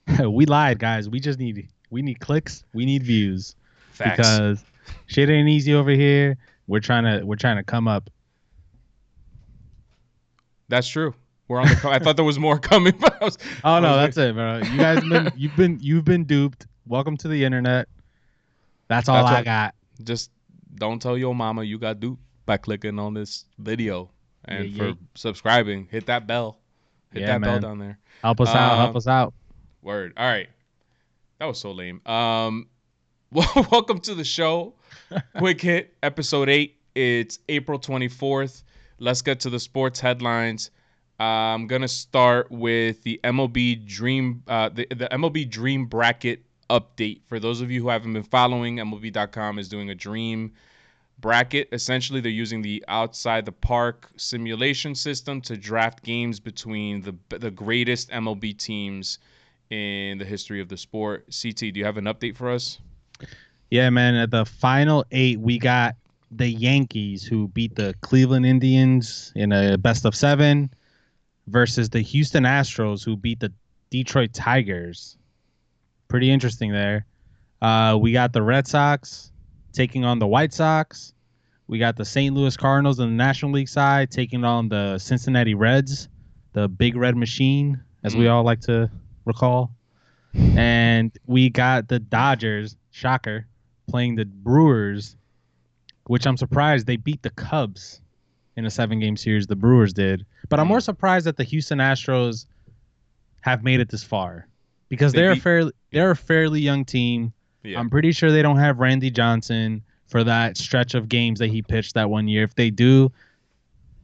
We lied, guys. We need clicks. We need views Facts. because shit ain't easy over here. We're trying to come up. That's true. We're on the. I thought there was more coming, but Oh I no, was that's waiting. it, bro. You guys been you've been duped. Welcome to the internet. That's all That's I what. got. Just don't tell your mama you got duped by clicking on this video, Yeah, and yeah, for subscribing, hit that bell. Hit yeah, that bell man. down there. Help us out. Help Um, us out. Word. All right. That was so lame. Well, welcome to the show. Quick hit, episode 8. It's April 24th. Let's get to the sports headlines. I'm gonna start with the the MLB Dream Bracket update. For those of you who haven't been following, MLB.com is doing a Dream Bracket. Essentially, they're using the outside the park simulation system to draft games between the greatest MLB teams in the history of the sport. CT, do you have an update for us? Yeah, man. At the final 8, we got the Yankees who beat the Cleveland Indians in a best of 7 versus the Houston Astros who beat the Detroit Tigers. Pretty interesting there. We got the Red Sox taking on the White Sox. We got the St. Louis Cardinals in the National League side taking on the Cincinnati Reds, the Big Red Machine, as we Mm. all like to recall. And we got the Dodgers, shocker, playing the Brewers, which I'm surprised they beat the Cubs in a 7-game series. The Brewers did. But I'm more Mm. surprised that the Houston Astros have made it this far because They beat. they're Yeah. a fairly young team. Yeah. I'm pretty sure they don't have Randy Johnson for that stretch of games that he pitched that one year. If they do,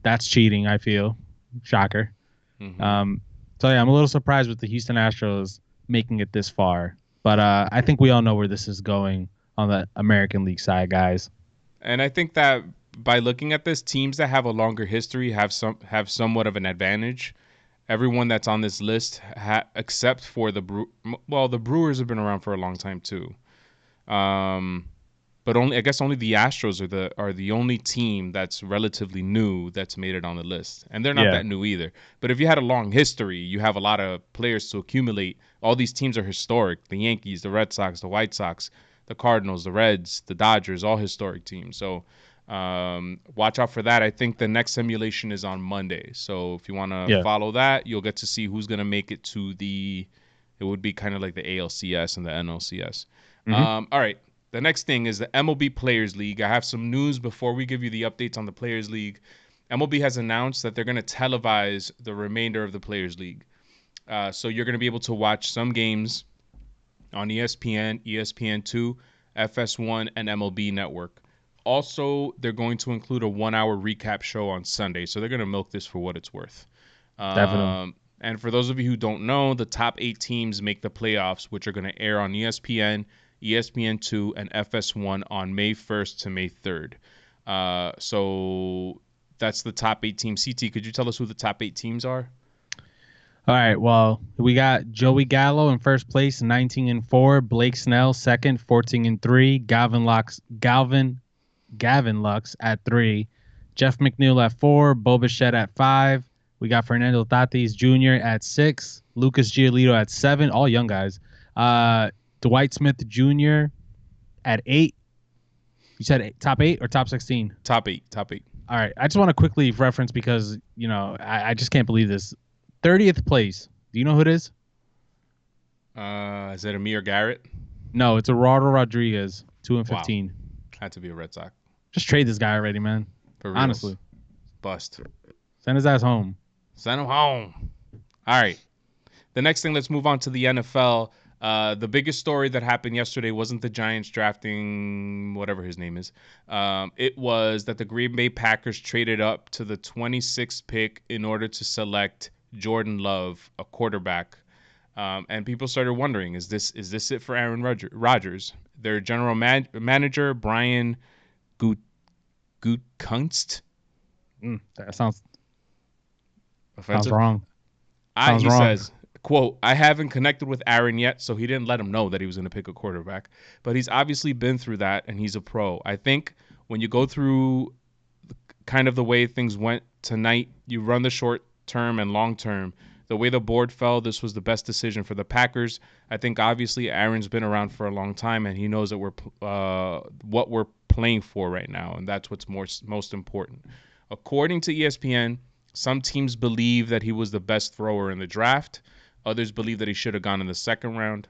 that's cheating, I feel. Shocker. Hmm. Um, so yeah, I'm a little surprised with the Houston Astros making it this far. But I think we all know where this is going on the American League side, guys. And I think that by looking at this, teams that have a longer history have somewhat of an advantage. Everyone that's on this list, except for the Brewers have been around for a long time too. Um, but only I guess only the Astros are the only team that's relatively new that's made it on the list, and they're not Yeah. that new either. But if you had a long history, you have a lot of players to accumulate. All these teams are historic: the Yankees, the Red Sox, the White Sox, the Cardinals, the Reds, the Dodgers, all historic teams. So watch out for that. I think the next simulation is on Monday, so if you want to Yeah. follow that, you'll get to see who's gonna make it to the. It would be kind of like the ALCS and the NLCS. Hmm. All right. The next thing is the MLB Players League. I have some news before we give you the updates on the Players League. MLB has announced that they're going to televise the remainder of the Players League. So you're going to be able to watch some games on ESPN, ESPN2, FS1, and MLB Network. Also, they're going to include a 1 hour recap show on Sunday. So they're going to milk this for what it's worth. Definitely. And for those of you who don't know, the top 8 teams make the playoffs, which are going to air on ESPN, ESPN2, and FS1 on May 1st to May 3rd. So that's the top 8 teams. CT, could you tell us who the top 8 teams are? All right. Well, we got Joey Gallo in first place, 19-4. Blake Snell second, 14-3. Gavin Lux at 3. Jeff McNeil at 4. Bo Bichette at 5. We got Fernando Tatis Jr. at 6. Lucas Giolito at 7. All young guys. Dwight Smith Jr. at 8. You said top 8 or top 16? Top 8. Top 8. All right. I just want to quickly reference because, I just can't believe this. 30th place. Do you know who it is? Is it Amir Garrett? No, it's Eduardo Rodriguez, 2 and Wow. 15. Had to be a Red Sox. Just trade this guy already, man. For reals. Honestly, Bust. send his ass home. Send him home. All right. The next thing, let's move on to the NFL. The biggest story that happened yesterday wasn't the Giants drafting whatever his name is. It was that the Green Bay Packers traded up to the 26th pick in order to select Jordan Love, a quarterback. And people started wondering, is this it for Aaron Rodgers? Their general manager, Brian Gutekunst. That sounds Offensive? wrong. Sounds He wrong. says, quote, I haven't connected with Aaron yet, so he didn't let him know that he was going to pick a quarterback. But he's obviously been through that, and he's a pro. I think when you go through kind of the way things went tonight, you run the short term and long term. The way the board fell, this was the best decision for the Packers. I think obviously Aaron's been around for a long time, and he knows that what we're playing for right now, and that's what's most important. According to ESPN, some teams believe that he was the best thrower in the draft. Others believe that he should have gone in the second round.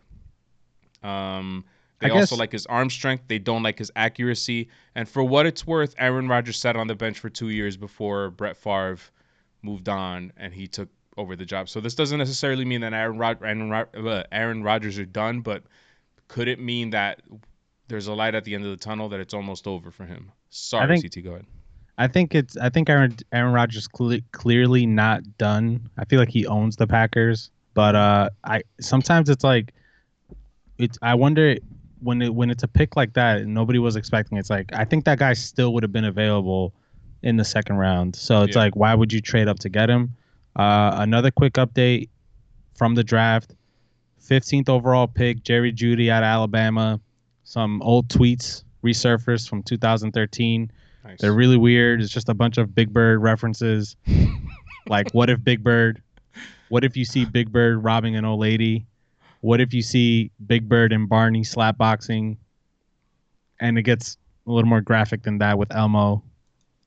I They also guess like his arm strength. They don't like his accuracy. And for what it's worth, Aaron Rodgers sat on the bench for 2 years before Brett Favre moved on and he took over the job. So this doesn't necessarily mean that Aaron Rodgers are done, but could it mean that there's a light at the end of the tunnel, that it's almost over for him? I Sorry, think CT, go ahead. I think Aaron Rodgers clearly not done. I feel like he owns the Packers, but I sometimes it's like I wonder when it's a pick like that and nobody was expecting. It's like I think that guy still would have been available in the second round. So it's like, why would you trade up to get him? Another quick update from the draft: 15th overall pick, Jerry Jeudy out of Alabama. Some old tweets resurfaced from 2013. Nice. They're really weird. It's just a bunch of Big Bird references. Like, what if Big Bird? What if you see Big Bird robbing an old lady? What if you see Big Bird and Barney slapboxing? And it gets a little more graphic than that with Elmo.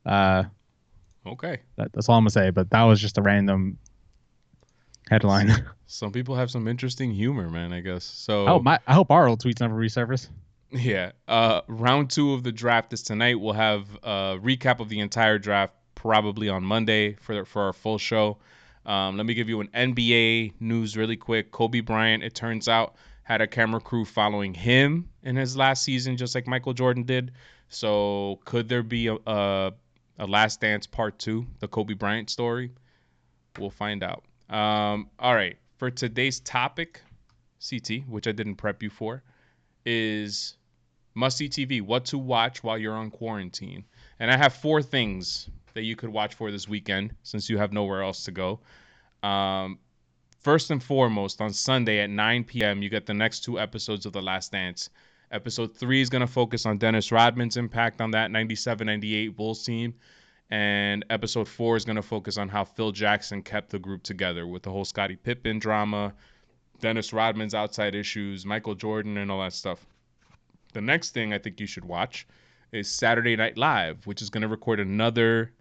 Okay. That's all I'm gonna say. But that was just a random headline. Some people have some interesting humor, man, I guess. So I hope our old tweets never resurface. yeah. Round 2 of the draft is tonight. We'll have a recap of the entire draft probably on Monday for our full show. Let me give you an NBA news really quick. Kobe Bryant, it turns out, had a camera crew following him in his last season, just like Michael Jordan did. So could there be a Last Dance Part 2, the Kobe Bryant story? We'll find out. All right. For today's topic, CT, which I didn't prep you for, is must-see TV, what to watch while you're on quarantine. And I have 4 things that you could watch for this weekend since you have nowhere else to go. First and foremost, on Sunday at 9 p.m., you get the next 2 episodes of The Last Dance. Episode 3 is going to focus on Dennis Rodman's impact on that 97-98 Bulls team. And episode 4 is going to focus on how Phil Jackson kept the group together with the whole Scottie Pippen drama, Dennis Rodman's outside issues, Michael Jordan, and all that stuff. The next thing I think you should watch is Saturday Night Live, which is going to record another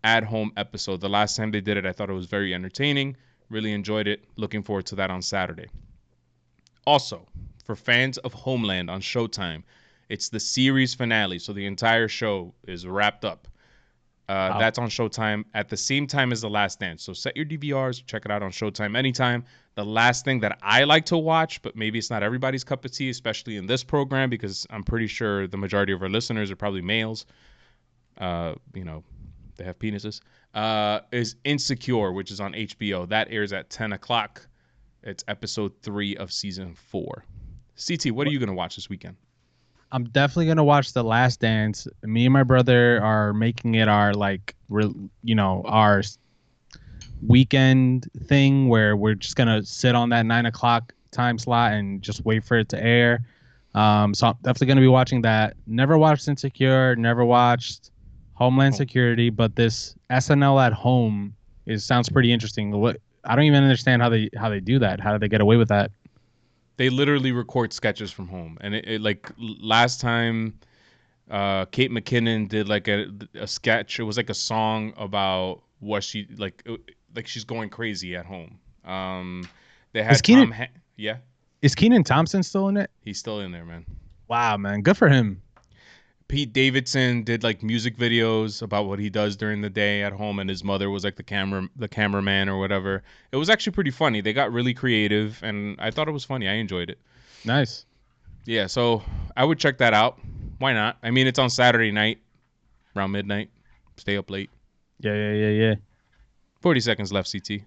at-home episode. The last time they did it, I thought it was very entertaining. Really enjoyed it. Looking forward to that on Saturday. Also, for fans of Homeland on Showtime, it's the series finale, so the entire show is wrapped up. Wow. That's on Showtime at the same time as The Last Dance. So set your DVRs, check it out on Showtime anytime. The last thing that I like to watch, but maybe it's not everybody's cup of tea, especially in this program, because I'm pretty sure the majority of our listeners are probably males. They have penises. Is Insecure, which is on HBO. That airs at 10 o'clock. It's episode 3 of season 4. CT, what are you going to watch this weekend? I'm definitely going to watch The Last Dance. Me and my brother are making it our our weekend thing where we're just going to sit on that 9 o'clock time slot and just wait for it to air. So I'm definitely going to be watching that. Never watched Insecure, never watched Homeland Security, but this SNL at Home sounds pretty interesting. I don't even understand how they do that. How do they get away with that? They literally record sketches from home, and it like last time, Kate McKinnon did like a sketch. It was like a song about what she like she's going crazy at home. They had Is Kenan Thompson still in it? He's still in there, man. Wow, man, good for him. Pete Davidson did like music videos about what he does during the day at home, and his mother was like the cameraman or whatever. It was actually pretty funny. They got really creative, and I thought it was funny. I enjoyed it. Nice. Yeah, so I would check that out. Why not? I mean, it's on Saturday night, around midnight. Stay up late. Yeah. 40 seconds left, CT.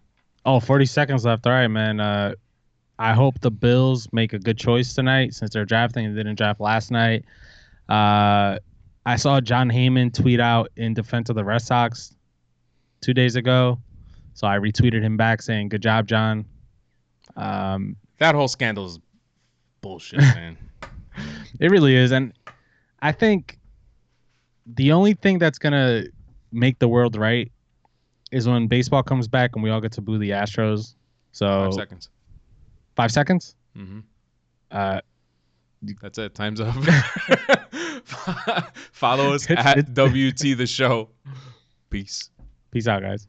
Oh, 40 seconds left. All right, man. I hope the Bills make a good choice tonight since they're drafting and didn't draft last night. I saw John Heyman tweet out in defense of the Red Sox 2 days ago. So I retweeted him back saying, good job, John. That whole scandal is bullshit, man. It really is. And I think the only thing that's going to make the world right is when baseball comes back and we all get to boo the Astros. So 5 seconds. 5 seconds. Mm-hmm. Uh, That's it. Time's up. Follow us It's- at WT the show. Peace. Peace out, guys.